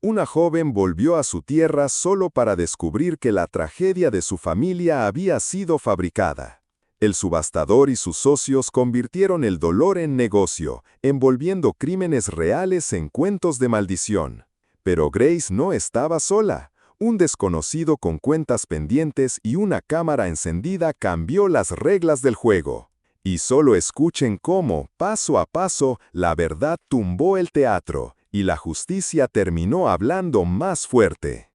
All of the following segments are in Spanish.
una joven volvió a su tierra solo para descubrir que la tragedia de su familia había sido fabricada. El subastador y sus socios convirtieron el dolor en negocio, envolviendo crímenes reales en cuentos de maldición. Pero Grace no estaba sola. Un desconocido con cuentas pendientes y una cámara encendida cambió las reglas del juego. Y solo escuchen cómo, paso a paso, la verdad tumbó el teatro, y la justicia terminó hablando más fuerte.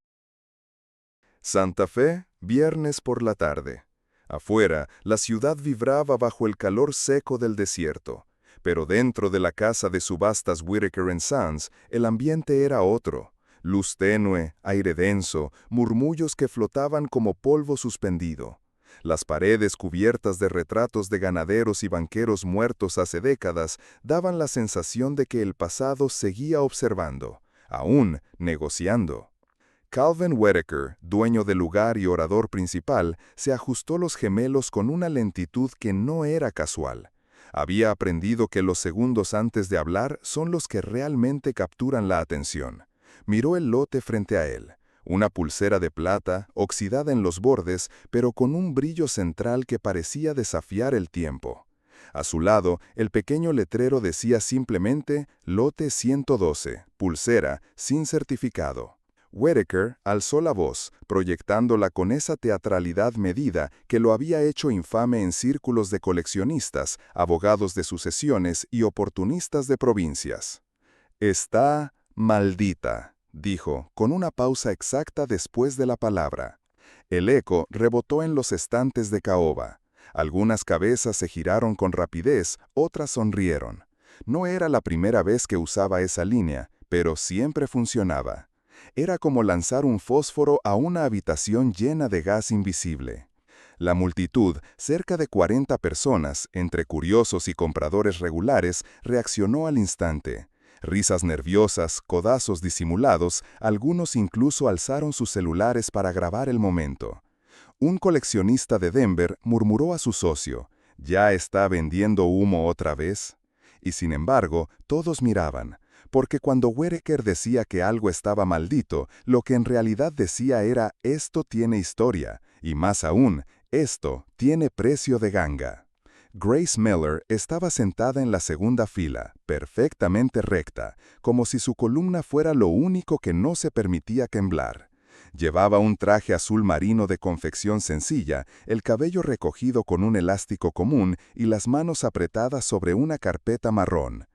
Santa Fe, viernes por la tarde. Afuera, la ciudad vibraba bajo el calor seco del desierto, pero dentro de la casa de subastas Whitaker & Sons, el ambiente era otro. Luz tenue, aire denso, murmullos que flotaban como polvo suspendido. Las paredes cubiertas de retratos de ganaderos y banqueros muertos hace décadas daban la sensación de que el pasado seguía observando, aún negociando. Calvin Whitaker, dueño del lugar y orador principal, se ajustó los gemelos con una lentitud que no era casual. Había aprendido que los segundos antes de hablar son los que realmente capturan la atención. Miró el lote frente a él. Una pulsera de plata, oxidada en los bordes, pero con un brillo central que parecía desafiar el tiempo. A su lado, el pequeño letrero decía simplemente «Lote 112, pulsera, sin certificado». Whitaker alzó la voz, proyectándola con esa teatralidad medida que lo había hecho infame en círculos de coleccionistas, abogados de sucesiones y oportunistas de provincias. «Está maldita», dijo, con una pausa exacta después de la palabra. El eco rebotó en los estantes de caoba. Algunas cabezas se giraron con rapidez, otras sonrieron. No era la primera vez que usaba esa línea, pero siempre funcionaba. Era como lanzar un fósforo a una habitación llena de gas invisible. La multitud, cerca de 40 personas, entre curiosos y compradores regulares, reaccionó al instante. Risas nerviosas, codazos disimulados, algunos incluso alzaron sus celulares para grabar el momento. Un coleccionista de Denver murmuró a su socio, ¿ya está vendiendo humo otra vez? Y sin embargo, todos miraban. Porque cuando Whitaker decía que algo estaba maldito, lo que en realidad decía era «esto tiene historia», y más aún, «esto tiene precio de ganga». Grace Miller estaba sentada en la segunda fila, perfectamente recta, como si su columna fuera lo único que no se permitía temblar. Llevaba un traje azul marino de confección sencilla, el cabello recogido con un elástico común y las manos apretadas sobre una carpeta marrón.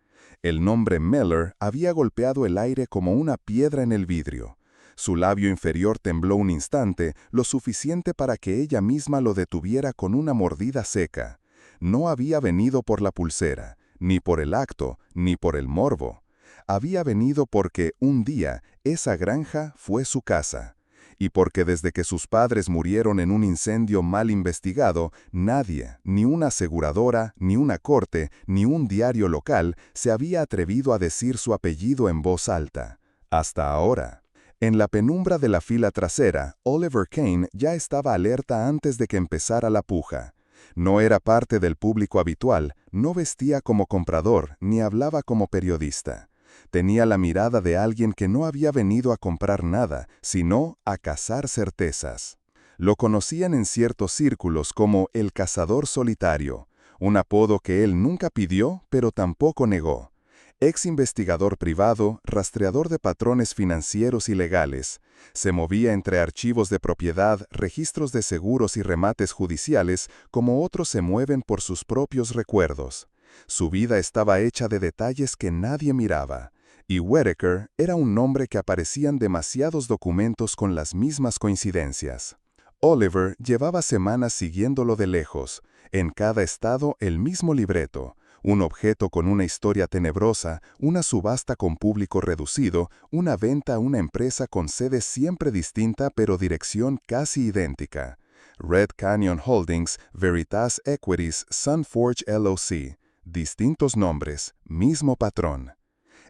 El nombre Miller había golpeado el aire como una piedra en el vidrio. Su labio inferior tembló un instante, lo suficiente para que ella misma lo detuviera con una mordida seca. No había venido por la pulsera, ni por el acto, ni por el morbo. Había venido porque, un día, esa granja fue su casa. Y porque desde que sus padres murieron en un incendio mal investigado, nadie, ni una aseguradora, ni una corte, ni un diario local, se había atrevido a decir su apellido en voz alta. Hasta ahora. En la penumbra de la fila trasera, Oliver Kane ya estaba alerta antes de que empezara la puja. No era parte del público habitual, no vestía como comprador, ni hablaba como periodista. Tenía la mirada de alguien que no había venido a comprar nada, sino a cazar certezas. Lo conocían en ciertos círculos como el cazador solitario, un apodo que él nunca pidió, pero tampoco negó. Ex investigador privado, rastreador de patrones financieros y legales, se movía entre archivos de propiedad, registros de seguros y remates judiciales como otros se mueven por sus propios recuerdos. Su vida estaba hecha de detalles que nadie miraba, y Whitaker era un nombre que aparecían demasiados documentos con las mismas coincidencias. Oliver llevaba semanas siguiéndolo de lejos, en cada estado el mismo libreto, un objeto con una historia tenebrosa, una subasta con público reducido, una venta a una empresa con sede siempre distinta pero dirección casi idéntica. Red Canyon Holdings, Veritas Equities, Sunforge LLC. Distintos nombres, mismo patrón.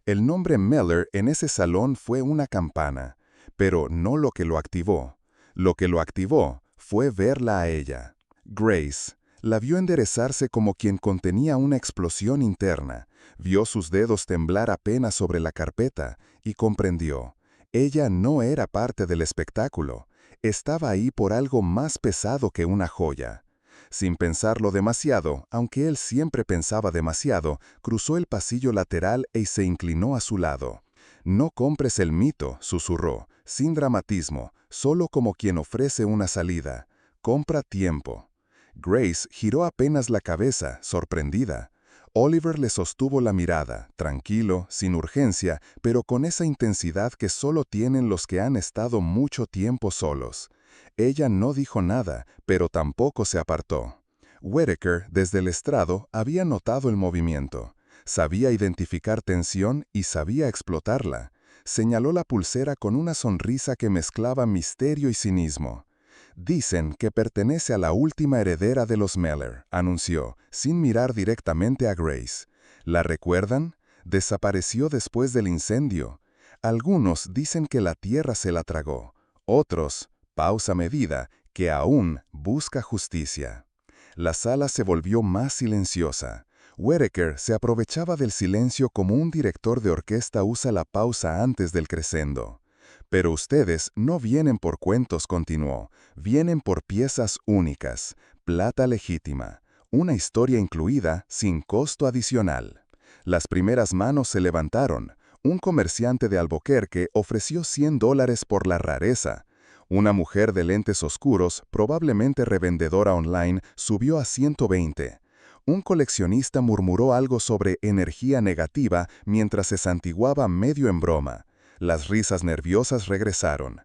El nombre Miller en ese salón fue una campana, pero no lo que lo activó. Lo que lo activó fue verla a ella. Grace la vio enderezarse como quien contenía una explosión interna, vio sus dedos temblar apenas sobre la carpeta y comprendió. Ella no era parte del espectáculo. Estaba ahí por algo más pesado que una joya. Sin pensarlo demasiado, aunque él siempre pensaba demasiado, cruzó el pasillo lateral y se inclinó a su lado. «No compres el mito», susurró, sin dramatismo, solo como quien ofrece una salida. «Compra tiempo». Grace giró apenas la cabeza, sorprendida. Oliver le sostuvo la mirada, tranquilo, sin urgencia, pero con esa intensidad que solo tienen los que han estado mucho tiempo solos. Ella no dijo nada, pero tampoco se apartó. Whittaker, desde el estrado, había notado el movimiento. Sabía identificar tensión y sabía explotarla. Señaló la pulsera con una sonrisa que mezclaba misterio y cinismo. «Dicen que pertenece a la última heredera de los Meller», anunció, sin mirar directamente a Grace. «¿La recuerdan? Desapareció después del incendio. Algunos dicen que la tierra se la tragó. Otros, pausa medida, que aún busca justicia». La sala se volvió más silenciosa. Whittaker se aprovechaba del silencio como un director de orquesta usa la pausa antes del crescendo. «Pero ustedes no vienen por cuentos», continuó, «vienen por piezas únicas, plata legítima, una historia incluida sin costo adicional». Las primeras manos se levantaron. Un comerciante de Albuquerque ofreció $100 por la rareza. Una mujer de lentes oscuros, probablemente revendedora online, subió a 120. Un coleccionista murmuró algo sobre energía negativa mientras se santiguaba medio en broma. Las risas nerviosas regresaron.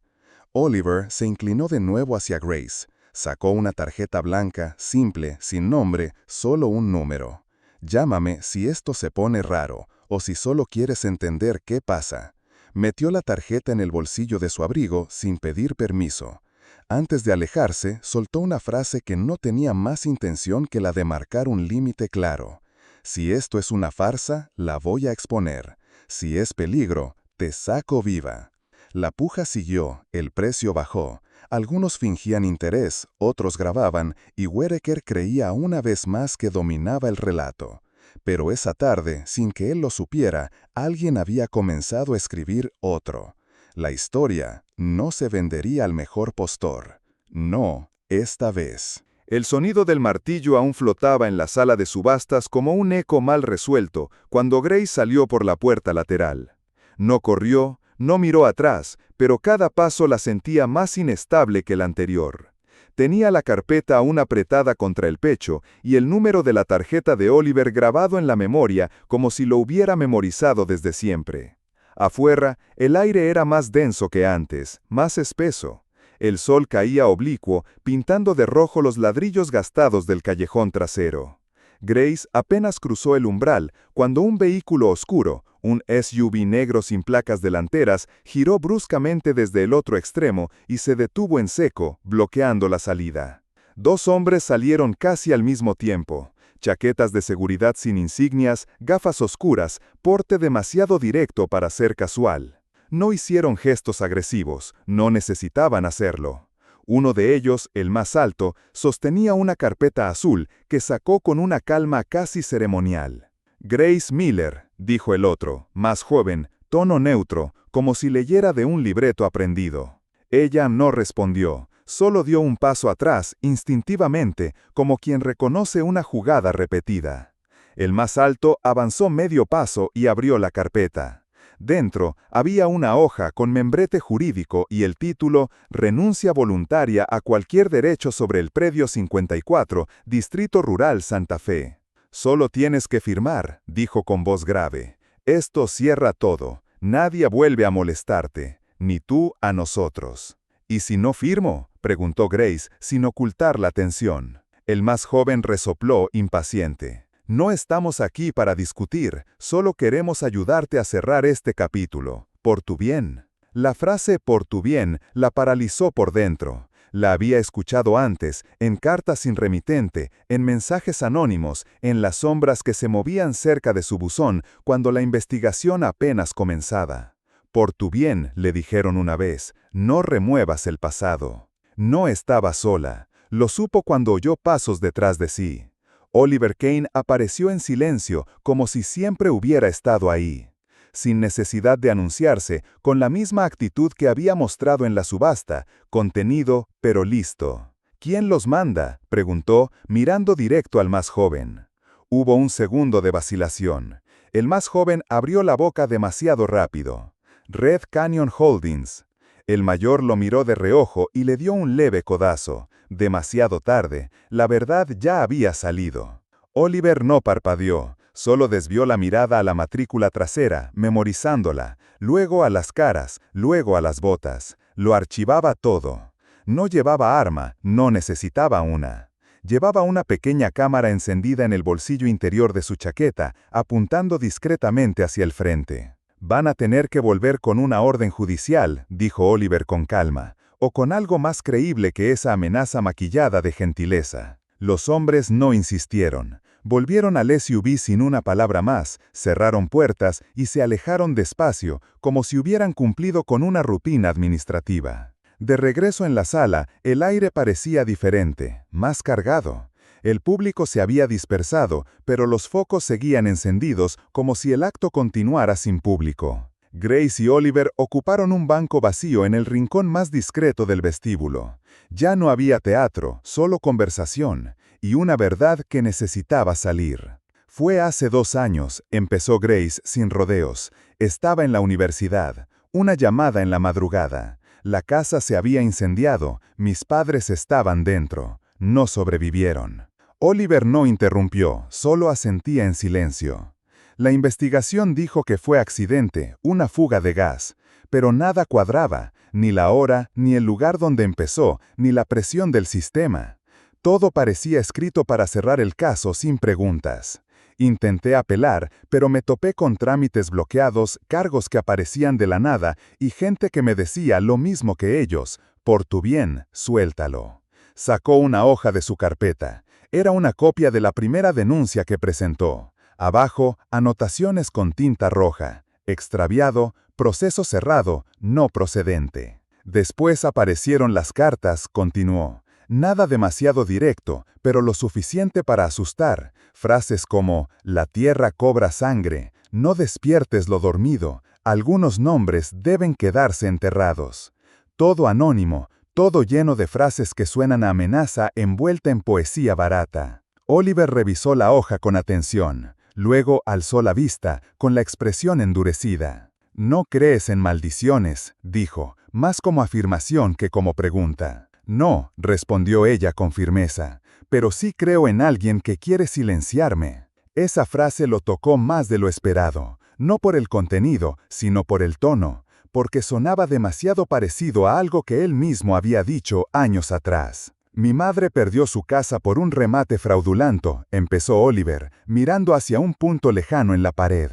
Oliver se inclinó de nuevo hacia Grace. Sacó una tarjeta blanca, simple, sin nombre, solo un número. «Llámame si esto se pone raro, o si solo quieres entender qué pasa». Metió la tarjeta en el bolsillo de su abrigo sin pedir permiso. Antes de alejarse, soltó una frase que no tenía más intención que la de marcar un límite claro. «Si esto es una farsa, la voy a exponer. Si es peligro, te saco viva». La puja siguió, el precio bajó. Algunos fingían interés, otros grababan, y Whittaker creía una vez más que dominaba el relato. Pero esa tarde, sin que él lo supiera, alguien había comenzado a escribir otro. La historia no se vendería al mejor postor. No, esta vez. El sonido del martillo aún flotaba en la sala de subastas como un eco mal resuelto cuando Grace salió por la puerta lateral. No corrió, no miró atrás, pero cada paso la sentía más inestable que el anterior. Tenía la carpeta aún apretada contra el pecho y el número de la tarjeta de Oliver grabado en la memoria como si lo hubiera memorizado desde siempre. Afuera, el aire era más denso que antes, más espeso. El sol caía oblicuo, pintando de rojo los ladrillos gastados del callejón trasero. Grace apenas cruzó el umbral cuando un vehículo oscuro, un SUV negro sin placas delanteras, giró bruscamente desde el otro extremo y se detuvo en seco, bloqueando la salida. Dos hombres salieron casi al mismo tiempo. Chaquetas de seguridad sin insignias, gafas oscuras, porte demasiado directo para ser casual. No hicieron gestos agresivos, no necesitaban hacerlo. Uno de ellos, el más alto, sostenía una carpeta azul que sacó con una calma casi ceremonial. «Grace Miller», dijo el otro, más joven, tono neutro, como si leyera de un libreto aprendido. Ella no respondió, solo dio un paso atrás, instintivamente, como quien reconoce una jugada repetida. El más alto avanzó medio paso y abrió la carpeta. Dentro había una hoja con membrete jurídico y el título «Renuncia voluntaria a cualquier derecho sobre el predio 54, Distrito Rural Santa Fe». «Solo tienes que firmar», dijo con voz grave. «Esto cierra todo. Nadie vuelve a molestarte, ni tú a nosotros». «¿Y si no firmo?», preguntó Grace, sin ocultar la tensión. El más joven resopló impaciente. «No estamos aquí para discutir, solo queremos ayudarte a cerrar este capítulo. Por tu bien». La frase «por tu bien» la paralizó por dentro. La había escuchado antes, en cartas sin remitente, en mensajes anónimos, en las sombras que se movían cerca de su buzón cuando la investigación apenas comenzaba. «Por tu bien», le dijeron una vez, «no remuevas el pasado». No estaba sola. Lo supo cuando oyó pasos detrás de sí. Oliver Kane apareció en silencio, como si siempre hubiera estado ahí. sin necesidad de anunciarse, con la misma actitud que había mostrado en la subasta, contenido, pero listo. ¿Quién los manda?, preguntó, mirando directo al más joven. Hubo un segundo de vacilación. El más joven abrió la boca demasiado rápido. Red Canyon Holdings. El mayor lo miró de reojo y le dio un leve codazo. Demasiado tarde, la verdad ya había salido. Oliver no parpadeó, solo desvió la mirada a la matrícula trasera, memorizándola, luego a las caras, luego a las botas. Lo archivaba todo. No llevaba arma, no necesitaba una. Llevaba una pequeña cámara encendida en el bolsillo interior de su chaqueta, apuntando discretamente hacia el frente. «Van a tener que volver con una orden judicial», dijo Oliver con calma, «o con algo más creíble que esa amenaza maquillada de gentileza». Los hombres no insistieron. Volvieron al SUV sin una palabra más, cerraron puertas y se alejaron despacio, como si hubieran cumplido con una rutina administrativa. De regreso en la sala, el aire parecía diferente, más cargado. El público se había dispersado, pero los focos seguían encendidos como si el acto continuara sin público. Grace y Oliver ocuparon un banco vacío en el rincón más discreto del vestíbulo. Ya no había teatro, solo conversación, y una verdad que necesitaba salir. «Fue hace 2 años», empezó Grace sin rodeos. «Estaba en la universidad. Una llamada en la madrugada. La casa se había incendiado, mis padres estaban dentro. No sobrevivieron». Oliver no interrumpió, solo asentía en silencio. La investigación dijo que fue accidente, una fuga de gas, pero nada cuadraba, ni la hora, ni el lugar donde empezó, ni la presión del sistema. Todo parecía escrito para cerrar el caso sin preguntas. Intenté apelar, pero me topé con trámites bloqueados, cargos que aparecían de la nada y gente que me decía lo mismo que ellos: «Por tu bien, suéltalo». Sacó una hoja de su carpeta. Era una copia de la primera denuncia que presentó. Abajo, anotaciones con tinta roja. Extraviado, proceso cerrado, no procedente. Después aparecieron las cartas, continuó. Nada demasiado directo, pero lo suficiente para asustar. Frases como, «La tierra cobra sangre», «No despiertes lo dormido», «Algunos nombres deben quedarse enterrados». Todo anónimo, todo lleno de frases que suenan a amenaza envuelta en poesía barata. Oliver revisó la hoja con atención. Luego alzó la vista, con la expresión endurecida. «No crees en maldiciones», dijo, más como afirmación que como pregunta. «No», respondió ella con firmeza, «pero sí creo en alguien que quiere silenciarme». Esa frase lo tocó más de lo esperado, no por el contenido, sino por el tono, porque sonaba demasiado parecido a algo que él mismo había dicho años atrás. «Mi madre perdió su casa por un remate fraudulento», empezó Oliver, mirando hacia un punto lejano en la pared.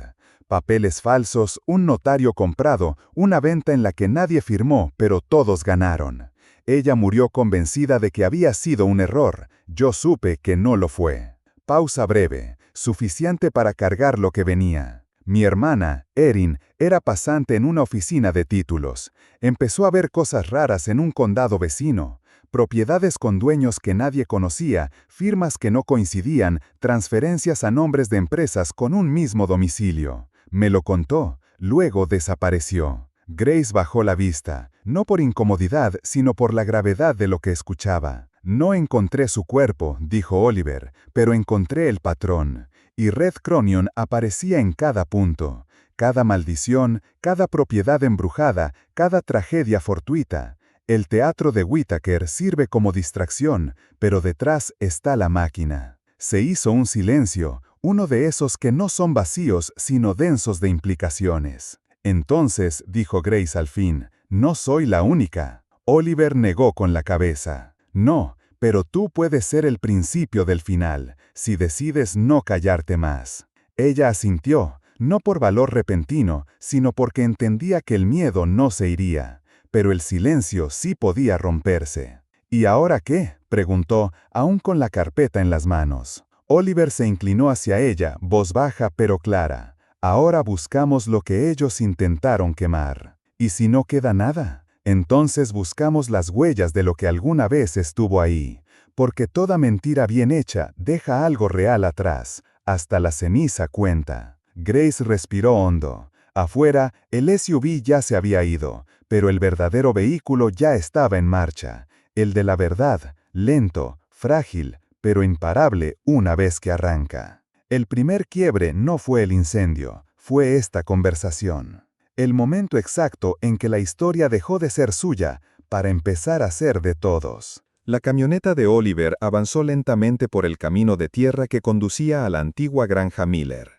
«Papeles falsos, un notario comprado, una venta en la que nadie firmó, pero todos ganaron. Ella murió convencida de que había sido un error. Yo supe que no lo fue». Pausa breve, suficiente para cargar lo que venía. Mi hermana, Erin, era pasante en una oficina de títulos. Empezó a ver cosas raras en un condado vecino. Propiedades con dueños que nadie conocía, firmas que no coincidían, transferencias a nombres de empresas con un mismo domicilio. Me lo contó, luego desapareció. Grace bajó la vista, no por incomodidad, sino por la gravedad de lo que escuchaba. «No encontré su cuerpo», dijo Oliver, «pero encontré el patrón». Y Red Canyon aparecía en cada punto. Cada maldición, cada propiedad embrujada, cada tragedia fortuita. El teatro de Whittaker sirve como distracción, pero detrás está la máquina. Se hizo un silencio, uno de esos que no son vacíos, sino densos de implicaciones. «Entonces», dijo Grace al fin, «no soy la única». Oliver negó con la cabeza. «No, pero tú puedes ser el principio del final, si decides no callarte más». Ella asintió, no por valor repentino, sino porque entendía que el miedo no se iría, pero el silencio sí podía romperse. «¿Y ahora qué?», preguntó, aún con la carpeta en las manos. Oliver se inclinó hacia ella, voz baja pero clara. «Ahora buscamos lo que ellos intentaron quemar. ¿Y si no queda nada? Entonces buscamos las huellas de lo que alguna vez estuvo ahí, porque toda mentira bien hecha deja algo real atrás, hasta la ceniza cuenta». Grace respiró hondo. Afuera, el SUV ya se había ido, pero el verdadero vehículo ya estaba en marcha. El de la verdad, lento, frágil, pero imparable una vez que arranca. El primer quiebre no fue el incendio, fue esta conversación. El momento exacto en que la historia dejó de ser suya para empezar a ser de todos. La camioneta de Oliver avanzó lentamente por el camino de tierra que conducía a la antigua granja Miller.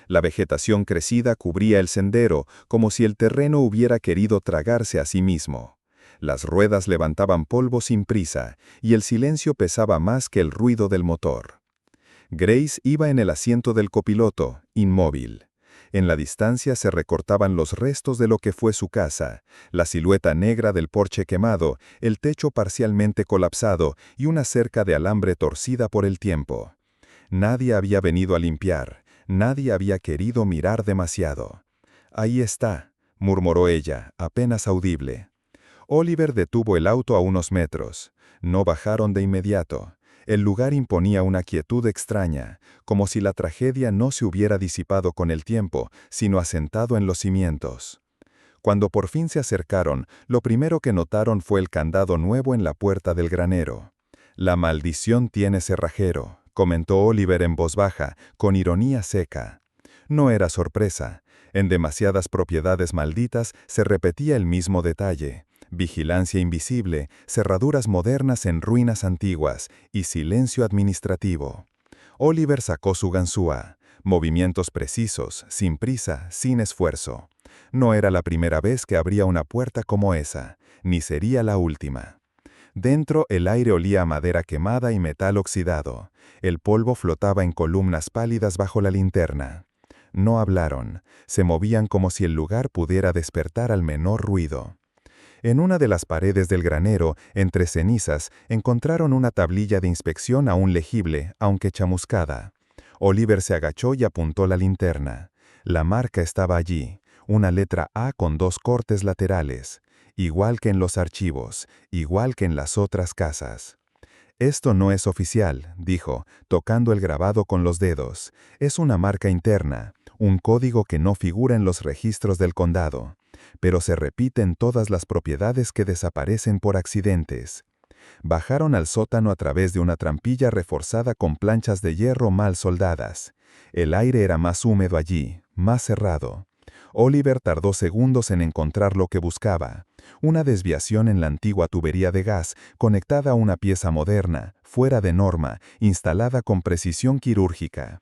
La vegetación crecida cubría el sendero, como si el terreno hubiera querido tragarse a sí mismo. Las ruedas levantaban polvo sin prisa, y el silencio pesaba más que el ruido del motor. Grace iba en el asiento del copiloto, inmóvil. En la distancia se recortaban los restos de lo que fue su casa, la silueta negra del porche quemado, el techo parcialmente colapsado y una cerca de alambre torcida por el tiempo. Nadie había venido a limpiar, nadie había querido mirar demasiado. «Ahí está», murmuró ella, apenas audible. Oliver detuvo el auto a unos metros. No bajaron de inmediato. El lugar imponía una quietud extraña, como si la tragedia no se hubiera disipado con el tiempo, sino asentado en los cimientos. Cuando por fin se acercaron, lo primero que notaron fue el candado nuevo en la puerta del granero. «La maldición tiene cerrajero», comentó Oliver en voz baja, con ironía seca. No era sorpresa. En demasiadas propiedades malditas se repetía el mismo detalle. Vigilancia invisible, cerraduras modernas en ruinas antiguas y silencio administrativo. Oliver sacó su ganzúa. Movimientos precisos, sin prisa, sin esfuerzo. No era la primera vez que abría una puerta como esa, ni sería la última. Dentro el aire olía a madera quemada y metal oxidado. El polvo flotaba en columnas pálidas bajo la linterna. No hablaron, se movían como si el lugar pudiera despertar al menor ruido. En una de las paredes del granero, entre cenizas, encontraron una tablilla de inspección aún legible, aunque chamuscada. Oliver se agachó y apuntó la linterna. La marca estaba allí, una letra A con 2 cortes laterales, igual que en los archivos, igual que en las otras casas. «Esto no es oficial», dijo, tocando el grabado con los dedos. «Es una marca interna, un código que no figura en los registros del condado, pero se repite en todas las propiedades que desaparecen por accidentes». Bajaron al sótano a través de una trampilla reforzada con planchas de hierro mal soldadas. El aire era más húmedo allí, más cerrado. Oliver tardó segundos en encontrar lo que buscaba. Una desviación en la antigua tubería de gas, conectada a una pieza moderna, fuera de norma, instalada con precisión quirúrgica.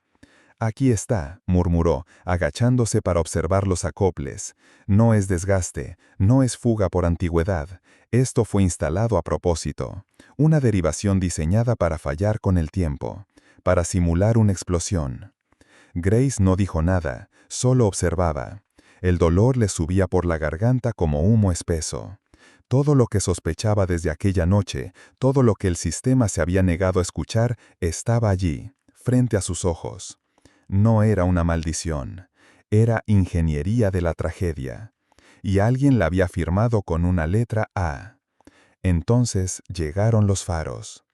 «Aquí está», murmuró, agachándose para observar los acoples. «No es desgaste, no es fuga por antigüedad. Esto fue instalado a propósito. Una derivación diseñada para fallar con el tiempo, para simular una explosión». Grace no dijo nada, solo observaba. El dolor le subía por la garganta como humo espeso. Todo lo que sospechaba desde aquella noche, todo lo que el sistema se había negado a escuchar, estaba allí, frente a sus ojos. No era una maldición, era ingeniería de la tragedia. Y alguien la había firmado con una letra A. Entonces llegaron los faros.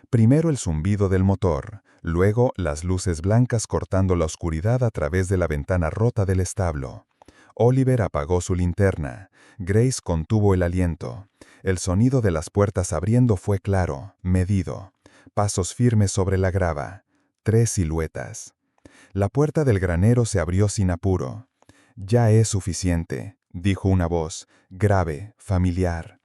Primero el zumbido del motor, luego las luces blancas cortando la oscuridad a través de la ventana rota del establo. Oliver apagó su linterna. Grace contuvo el aliento. El sonido de las puertas abriendo fue claro, medido. Pasos firmes sobre la grava. 3 siluetas. La puerta del granero se abrió sin apuro. «Ya es suficiente», dijo una voz, grave, familiar.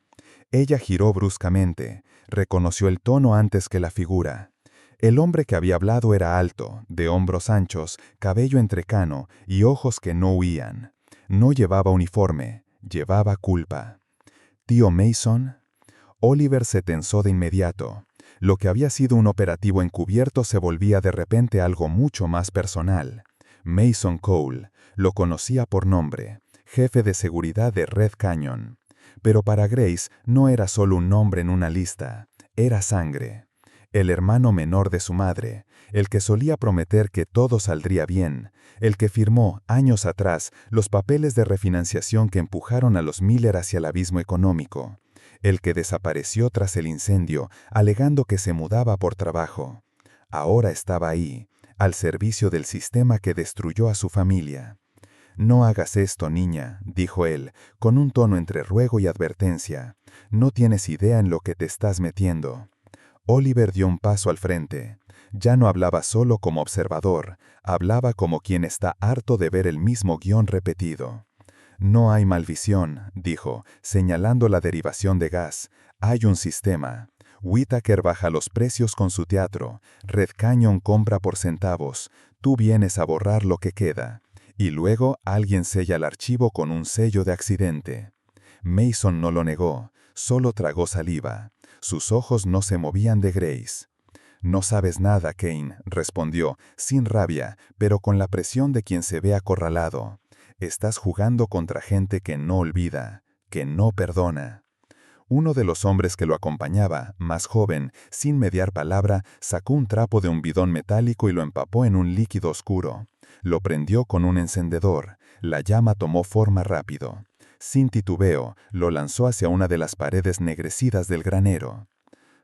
Ella giró bruscamente, reconoció el tono antes que la figura. El hombre que había hablado era alto, de hombros anchos, cabello entrecano y ojos que no huían. No llevaba uniforme, llevaba culpa. «¿Tío Mason?» Oliver se tensó de inmediato. Lo que había sido un operativo encubierto se volvía de repente algo mucho más personal. Mason Cole, lo conocía por nombre, jefe de seguridad de Red Canyon. Pero para Grace no era solo un nombre en una lista, era sangre. El hermano menor de su madre, el que solía prometer que todo saldría bien, el que firmó, años atrás, los papeles de refinanciación que empujaron a los Miller hacia el abismo económico, el que desapareció tras el incendio, alegando que se mudaba por trabajo. Ahora estaba ahí, al servicio del sistema que destruyó a su familia. «No hagas esto, niña», dijo él, con un tono entre ruego y advertencia. «No tienes idea en lo que te estás metiendo». Oliver dio un paso al frente. Ya no hablaba solo como observador, hablaba como quien está harto de ver el mismo guión repetido. «No hay malvisión», dijo, señalando la derivación de gas. «Hay un sistema. Whittaker baja los precios con su teatro. Red Canyon compra por centavos. Tú vienes a borrar lo que queda. Y luego alguien sella el archivo con un sello de accidente». Mason no lo negó, solo tragó saliva. Sus ojos no se movían de Grace. «No sabes nada, Kane», respondió, sin rabia, pero con la presión de quien se ve acorralado. «Estás jugando contra gente que no olvida, que no perdona». Uno de los hombres que lo acompañaba, más joven, sin mediar palabra, sacó un trapo de un bidón metálico y lo empapó en un líquido oscuro. Lo prendió con un encendedor. La llama tomó forma rápido. Sin titubeo, lo lanzó hacia una de las paredes negrecidas del granero.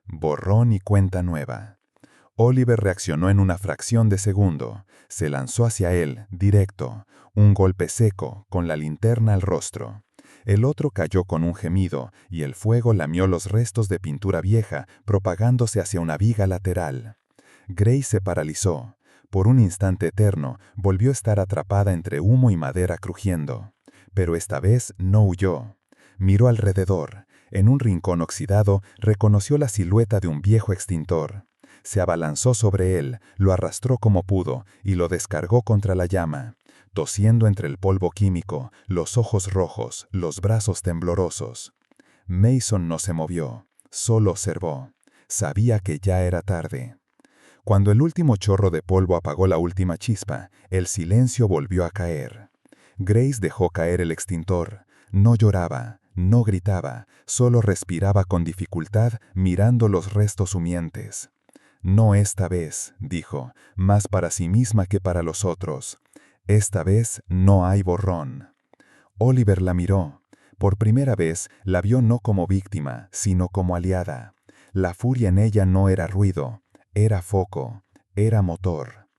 Borrón y cuenta nueva. Oliver reaccionó en una fracción de segundo. Se lanzó hacia él, directo. Un golpe seco, con la linterna al rostro. El otro cayó con un gemido, y el fuego lamió los restos de pintura vieja, propagándose hacia una viga lateral. Grace se paralizó. Por un instante eterno, volvió a estar atrapada entre humo y madera crujiendo. Pero esta vez no huyó. Miró alrededor. En un rincón oxidado, reconoció la silueta de un viejo extintor. Se abalanzó sobre él, lo arrastró como pudo y lo descargó contra la llama, tosiendo entre el polvo químico, los ojos rojos, los brazos temblorosos. Mason no se movió, solo observó. Sabía que ya era tarde. Cuando el último chorro de polvo apagó la última chispa, el silencio volvió a caer. Grace dejó caer el extintor. No lloraba, no gritaba, solo respiraba con dificultad mirando los restos humeantes. «No esta vez», dijo, «más para sí misma que para los otros. Esta vez no hay borrón». Oliver la miró. Por primera vez la vio no como víctima, sino como aliada. La furia en ella no era ruido, era foco, era motor.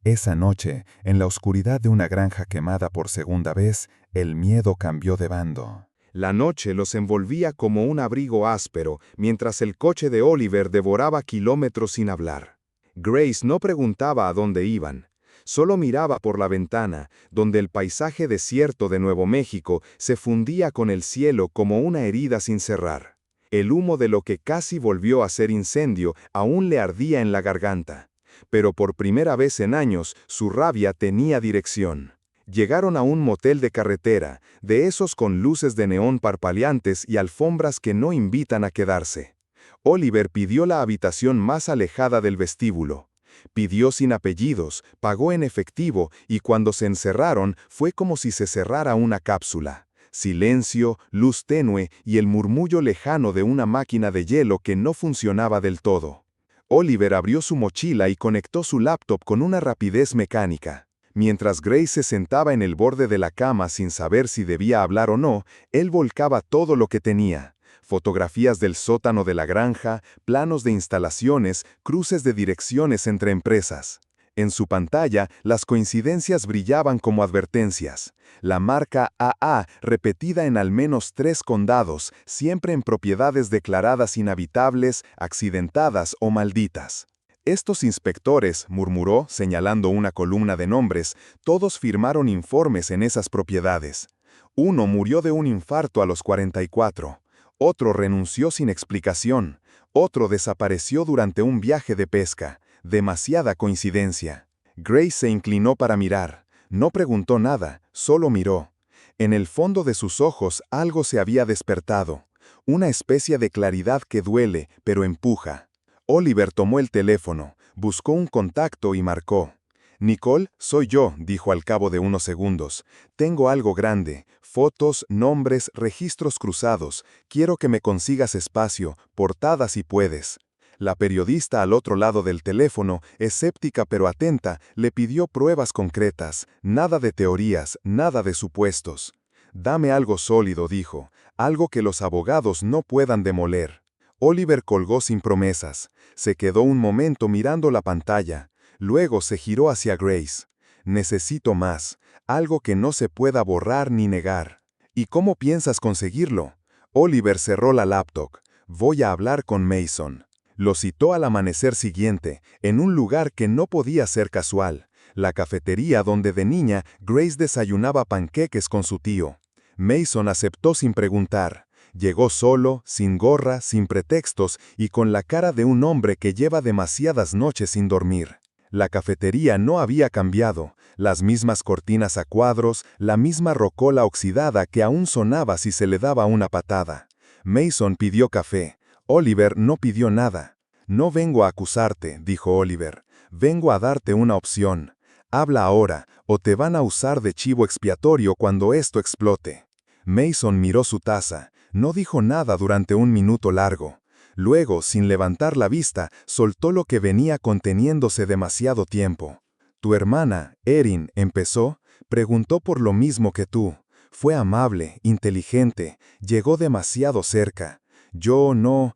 Esa noche, en la oscuridad de una granja quemada por segunda vez, el miedo cambió de bando. La noche los envolvía como un abrigo áspero, mientras el coche de Oliver devoraba kilómetros sin hablar. Grace no preguntaba a dónde iban. Solo miraba por la ventana, donde el paisaje desierto de Nuevo México se fundía con el cielo como una herida sin cerrar. El humo de lo que casi volvió a ser incendio aún le ardía en la garganta. Pero por primera vez en años, su rabia tenía dirección. Llegaron a un motel de carretera, de esos con luces de neón parpadeantes y alfombras que no invitan a quedarse. Oliver pidió la habitación más alejada del vestíbulo. Pidió sin apellidos, pagó en efectivo y cuando se encerraron fue como si se cerrara una cápsula. Silencio, luz tenue y el murmullo lejano de una máquina de hielo que no funcionaba del todo. Oliver abrió su mochila y conectó su laptop con una rapidez mecánica. Mientras Grace se sentaba en el borde de la cama sin saber si debía hablar o no, él volcaba todo lo que tenía. Fotografías del sótano de la granja, planos de instalaciones, cruces de direcciones entre empresas. En su pantalla, las coincidencias brillaban como advertencias. La marca AA repetida en al menos 3 condados, siempre en propiedades declaradas inhabitables, accidentadas o malditas. «Estos inspectores», murmuró, señalando una columna de nombres, «todos firmaron informes en esas propiedades. Uno murió de un infarto a los 44. Otro renunció sin explicación. Otro desapareció durante un viaje de pesca. Demasiada coincidencia». Grace se inclinó para mirar. No preguntó nada, solo miró. En el fondo de sus ojos algo se había despertado. Una especie de claridad que duele, pero empuja. Oliver tomó el teléfono, buscó un contacto y marcó. «Nicole, soy yo», dijo al cabo de unos segundos. «Tengo algo grande, fotos, nombres, registros cruzados. Quiero que me consigas espacio, portada si puedes». La periodista al otro lado del teléfono, escéptica pero atenta, le pidió pruebas concretas, nada de teorías, nada de supuestos. «Dame algo sólido», dijo, «algo que los abogados no puedan demoler». Oliver colgó sin promesas. Se quedó un momento mirando la pantalla. Luego se giró hacia Grace. Necesito más, algo que no se pueda borrar ni negar. ¿Y cómo piensas conseguirlo? Oliver cerró la laptop. Voy a hablar con Mason. Lo citó al amanecer siguiente, en un lugar que no podía ser casual, la cafetería donde de niña Grace desayunaba panqueques con su tío. Mason aceptó sin preguntar. Llegó solo, sin gorra, sin pretextos y con la cara de un hombre que lleva demasiadas noches sin dormir. La cafetería no había cambiado, las mismas cortinas a cuadros, la misma rocola oxidada que aún sonaba si se le daba una patada. Mason pidió café. Oliver no pidió nada. No vengo a acusarte, dijo Oliver. Vengo a darte una opción. Habla ahora, o te van a usar de chivo expiatorio cuando esto explote. Mason miró su taza. No dijo nada durante un minuto largo. Luego, sin levantar la vista, soltó lo que venía conteniéndose demasiado tiempo. Tu hermana, Erin, empezó, preguntó por lo mismo que tú. Fue amable, inteligente, llegó demasiado cerca. Yo no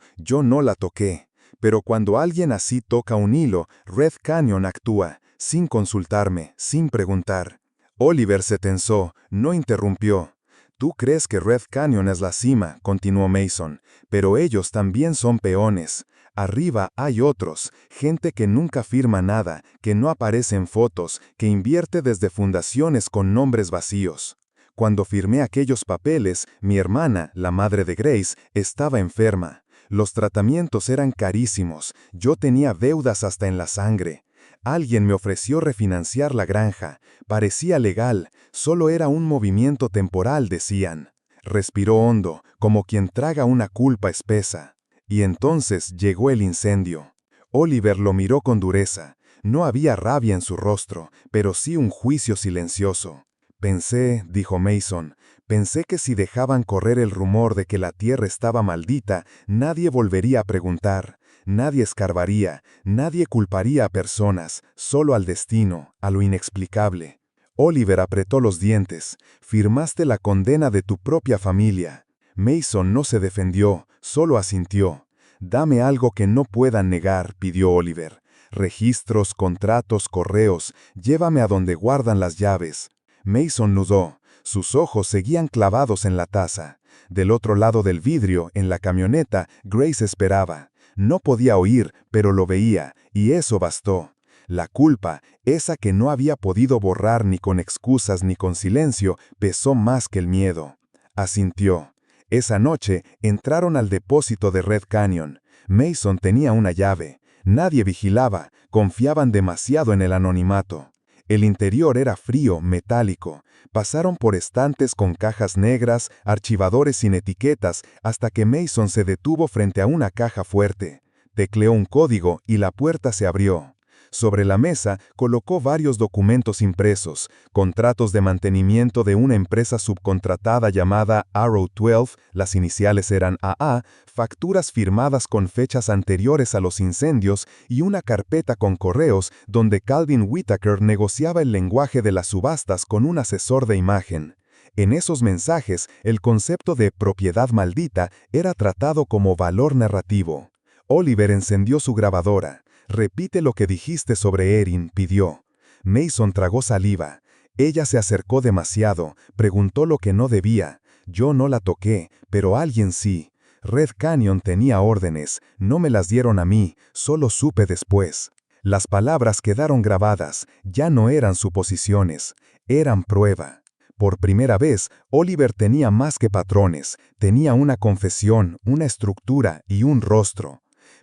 la toqué. Pero cuando alguien así toca un hilo, Red Canyon actúa, sin consultarme, sin preguntar. Oliver se tensó, no interrumpió. Tú crees que Red Canyon es la cima, continuó Mason, pero ellos también son peones. Arriba hay otros, gente que nunca firma nada, que no aparece en fotos, que invierte desde fundaciones con nombres vacíos. Cuando firmé aquellos papeles, mi hermana, la madre de Grace, estaba enferma. Los tratamientos eran carísimos, yo tenía deudas hasta en la sangre. Alguien me ofreció refinanciar la granja. Parecía legal, solo era un movimiento temporal, decían. Respiró hondo, como quien traga una culpa espesa. Y entonces llegó el incendio. Oliver lo miró con dureza. No había rabia en su rostro, pero sí un juicio silencioso. Pensé, dijo Mason, pensé que si dejaban correr el rumor de que la tierra estaba maldita, nadie volvería a preguntar. Nadie escarbaría, nadie culparía a personas, solo al destino, a lo inexplicable. Oliver apretó los dientes. Firmaste la condena de tu propia familia. Mason no se defendió, solo asintió. Dame algo que no puedan negar, pidió Oliver. Registros, contratos, correos, llévame a donde guardan las llaves. Mason nudó. Sus ojos seguían clavados en la taza. Del otro lado del vidrio, en la camioneta, Grace esperaba. No podía oír, pero lo veía, y eso bastó. La culpa, esa que no había podido borrar ni con excusas ni con silencio, pesó más que el miedo. Asintió. Esa noche entraron al depósito de Red Canyon. Mason tenía una llave. Nadie vigilaba, confiaban demasiado en el anonimato. El interior era frío, metálico. Pasaron por estantes con cajas negras, archivadores sin etiquetas, hasta que Mason se detuvo frente a una caja fuerte. Tecleó un código y la puerta se abrió. Sobre la mesa colocó varios documentos impresos, contratos de mantenimiento de una empresa subcontratada llamada Arrow 12, las iniciales eran AA, facturas firmadas con fechas anteriores a los incendios y una carpeta con correos donde Calvin Whitaker negociaba el lenguaje de las subastas con un asesor de imagen. En esos mensajes, el concepto de propiedad maldita era tratado como valor narrativo. Oliver encendió su grabadora. Repite lo que dijiste sobre Erin, pidió. Mason tragó saliva. Ella se acercó demasiado, preguntó lo que no debía. Yo no la toqué, pero alguien sí. Red Canyon tenía órdenes, no me las dieron a mí, solo supe después. Las palabras quedaron grabadas, ya no eran suposiciones, eran prueba. Por primera vez, Oliver tenía más que patrones, tenía una confesión, una estructura y un rostro.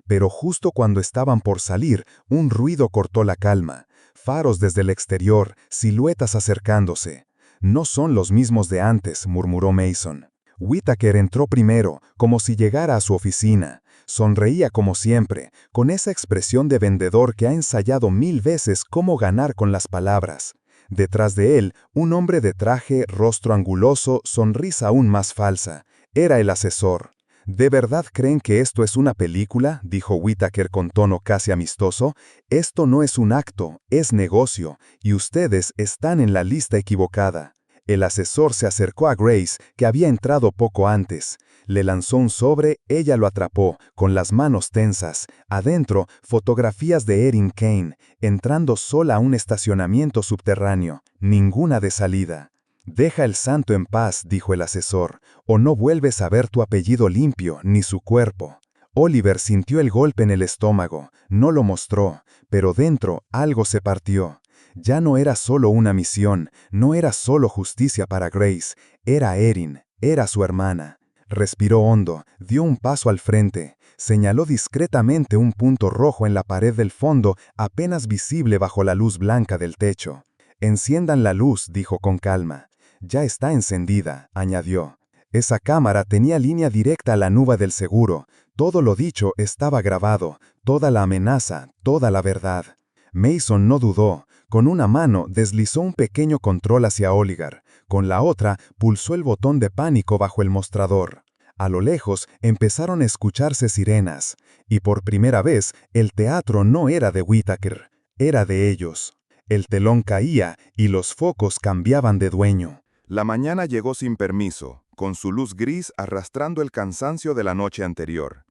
Pero justo cuando estaban por salir, un ruido cortó la calma. Faros desde el exterior, siluetas acercándose. No son los mismos de antes, murmuró Mason. Whitaker entró primero, como si llegara a su oficina. Sonreía como siempre, con esa expresión de vendedor que ha ensayado 1000 veces cómo ganar con las palabras. Detrás de él, un hombre de traje, rostro anguloso, sonrisa aún más falsa. Era el asesor. ¿De verdad creen que esto es una película?, dijo Whitaker con tono casi amistoso. Esto no es un acto, es negocio, y ustedes están en la lista equivocada. El asesor se acercó a Grace, que había entrado poco antes. Le lanzó un sobre, ella lo atrapó, con las manos tensas. Adentro, fotografías de Erin Kane, entrando sola a un estacionamiento subterráneo. Ninguna de salida. «Deja el santo en paz», dijo el asesor, «o no vuelves a ver tu apellido limpio, ni su cuerpo». Oliver sintió el golpe en el estómago, no lo mostró, pero dentro algo se partió. Ya no era solo una misión, no era solo justicia para Grace, era Erin, era su hermana. Respiró hondo, dio un paso al frente, señaló discretamente un punto rojo en la pared del fondo, apenas visible bajo la luz blanca del techo. «Enciendan la luz», dijo con calma. «Ya está encendida», añadió. Esa cámara tenía línea directa a la nube del seguro. Todo lo dicho estaba grabado, toda la amenaza, toda la verdad. Mason no dudó. Con una mano deslizó un pequeño control hacia Oliver. Con la otra pulsó el botón de pánico bajo el mostrador. A lo lejos empezaron a escucharse sirenas. Y por primera vez el teatro no era de Whittaker, era de ellos. El telón caía y los focos cambiaban de dueño. La mañana llegó sin permiso, con su luz gris arrastrando el cansancio de la noche anterior.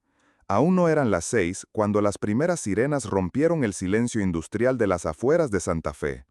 Aún no eran las 6 cuando las primeras sirenas rompieron el silencio industrial de las afueras de Santa Fe.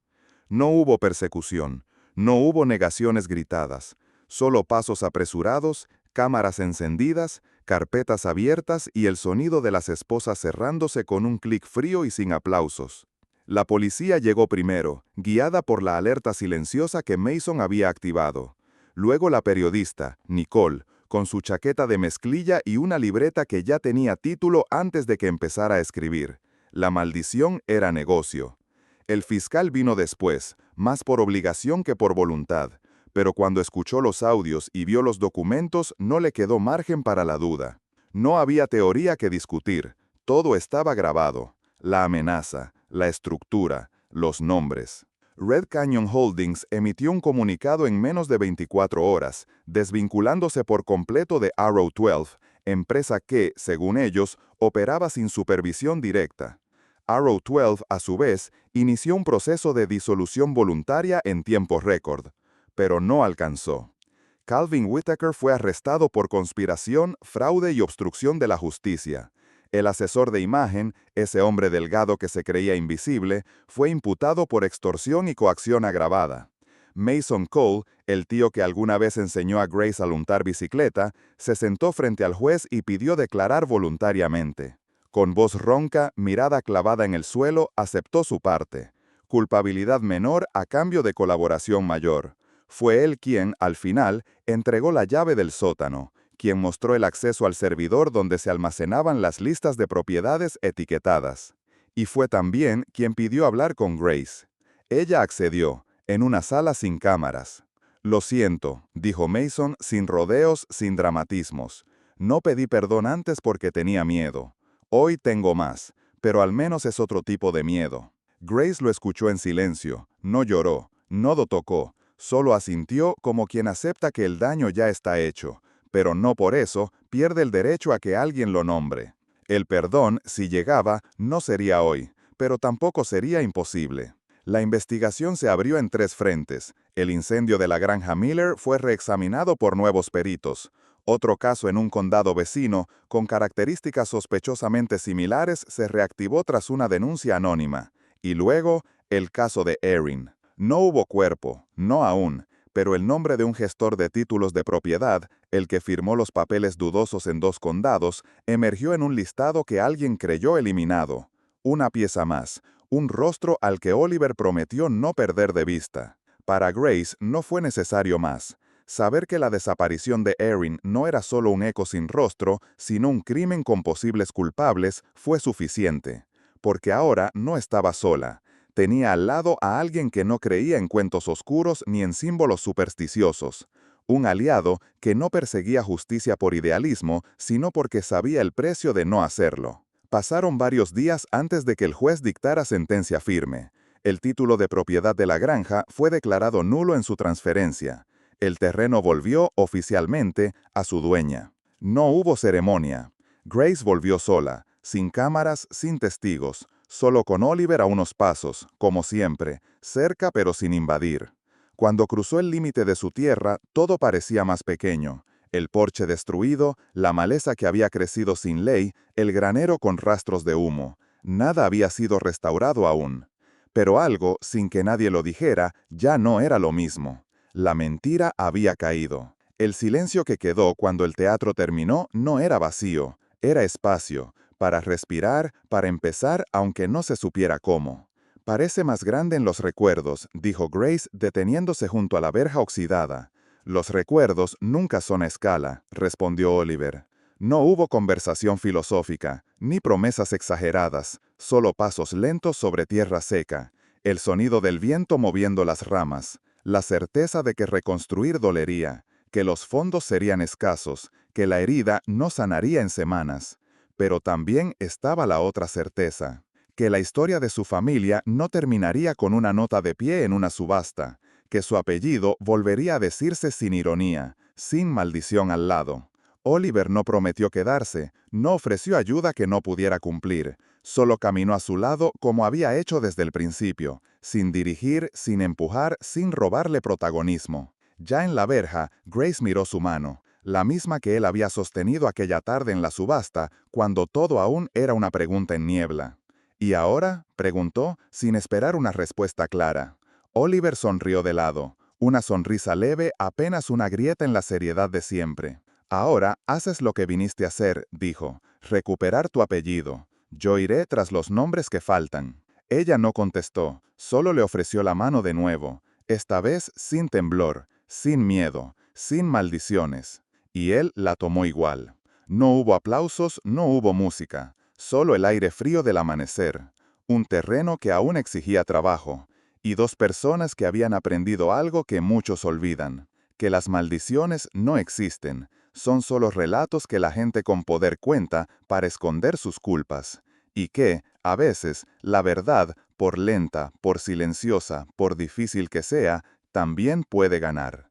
No hubo persecución, no hubo negaciones gritadas, solo pasos apresurados, cámaras encendidas, carpetas abiertas y el sonido de las esposas cerrándose con un clic frío y sin aplausos. La policía llegó primero, guiada por la alerta silenciosa que Mason había activado. Luego la periodista, Nicole, con su chaqueta de mezclilla y una libreta que ya tenía título antes de que empezara a escribir. La maldición era negocio. El fiscal vino después, más por obligación que por voluntad, pero cuando escuchó los audios y vio los documentos no le quedó margen para la duda. No había teoría que discutir, todo estaba grabado. La amenaza, la estructura, los nombres. Red Canyon Holdings emitió un comunicado en menos de 24 horas, desvinculándose por completo de Arrow 12, empresa que, según ellos, operaba sin supervisión directa. Arrow 12, a su vez, inició un proceso de disolución voluntaria en tiempo récord, pero no alcanzó. Calvin Whittaker fue arrestado por conspiración, fraude y obstrucción de la justicia. El asesor de imagen, ese hombre delgado que se creía invisible, fue imputado por extorsión y coacción agravada. Mason Cole, el tío que alguna vez enseñó a Grace a untar bicicleta, se sentó frente al juez y pidió declarar voluntariamente. Con voz ronca, mirada clavada en el suelo, aceptó su parte. Culpabilidad menor a cambio de colaboración mayor. Fue él quien, al final, entregó la llave del sótano, quien mostró el acceso al servidor donde se almacenaban las listas de propiedades etiquetadas. Y fue también quien pidió hablar con Grace. Ella accedió, en una sala sin cámaras. «Lo siento», dijo Mason, sin rodeos, sin dramatismos. «No pedí perdón antes porque tenía miedo. Hoy tengo más, pero al menos es otro tipo de miedo». Grace lo escuchó en silencio, no lloró, no lo tocó, solo asintió como quien acepta que el daño ya está hecho, pero no por eso pierde el derecho a que alguien lo nombre. El perdón, si llegaba, no sería hoy, pero tampoco sería imposible. La investigación se abrió en 3 frentes. El incendio de la granja Miller fue reexaminado por nuevos peritos. Otro caso en un condado vecino, con características sospechosamente similares, se reactivó tras una denuncia anónima. Y luego, el caso de Erin. No hubo cuerpo, no aún, pero el nombre de un gestor de títulos de propiedad, el que firmó los papeles dudosos en 2 condados, emergió en un listado que alguien creyó eliminado. Una pieza más, un rostro al que Oliver prometió no perder de vista. Para Grace no fue necesario más. Saber que la desaparición de Erin no era solo un eco sin rostro, sino un crimen con posibles culpables, fue suficiente. Porque ahora no estaba sola. Tenía al lado a alguien que no creía en cuentos oscuros ni en símbolos supersticiosos. Un aliado que no perseguía justicia por idealismo, sino porque sabía el precio de no hacerlo. Pasaron varios días antes de que el juez dictara sentencia firme. El título de propiedad de la granja fue declarado nulo en su transferencia. El terreno volvió, oficialmente, a su dueña. No hubo ceremonia. Grace volvió sola, sin cámaras, sin testigos, solo con Oliver a unos pasos, como siempre, cerca pero sin invadir. Cuando cruzó el límite de su tierra, todo parecía más pequeño. El porche destruido, la maleza que había crecido sin ley, el granero con rastros de humo. Nada había sido restaurado aún. Pero algo, sin que nadie lo dijera, ya no era lo mismo. La mentira había caído. El silencio que quedó cuando el teatro terminó no era vacío, era espacio, para respirar, para empezar, aunque no se supiera cómo. Parece más grande en los recuerdos, dijo Grace deteniéndose junto a la verja oxidada. Los recuerdos nunca son a escala, respondió Oliver. No hubo conversación filosófica, ni promesas exageradas, solo pasos lentos sobre tierra seca, el sonido del viento moviendo las ramas, la certeza de que reconstruir dolería, que los fondos serían escasos, que la herida no sanaría en semanas. Pero también estaba la otra certeza, que la historia de su familia no terminaría con una nota de pie en una subasta, que su apellido volvería a decirse sin ironía, sin maldición al lado. Oliver no prometió quedarse, no ofreció ayuda que no pudiera cumplir, solo caminó a su lado como había hecho desde el principio, sin dirigir, sin empujar, sin robarle protagonismo. Ya en la verja, Grace miró su mano, la misma que él había sostenido aquella tarde en la subasta, cuando todo aún era una pregunta en niebla. ¿Y ahora?, preguntó, sin esperar una respuesta clara. Oliver sonrió de lado, una sonrisa leve, apenas una grieta en la seriedad de siempre. Ahora haces lo que viniste a hacer, dijo, recuperar tu apellido. Yo iré tras los nombres que faltan. Ella no contestó, solo le ofreció la mano de nuevo, esta vez sin temblor, sin miedo, sin maldiciones. Y él la tomó igual. No hubo aplausos, no hubo música, solo el aire frío del amanecer. Un terreno que aún exigía trabajo, y dos personas que habían aprendido algo que muchos olvidan, que las maldiciones no existen, son solo relatos que la gente con poder cuenta para esconder sus culpas, y que, a veces, la verdad, por lenta, por silenciosa, por difícil que sea, también puede ganar.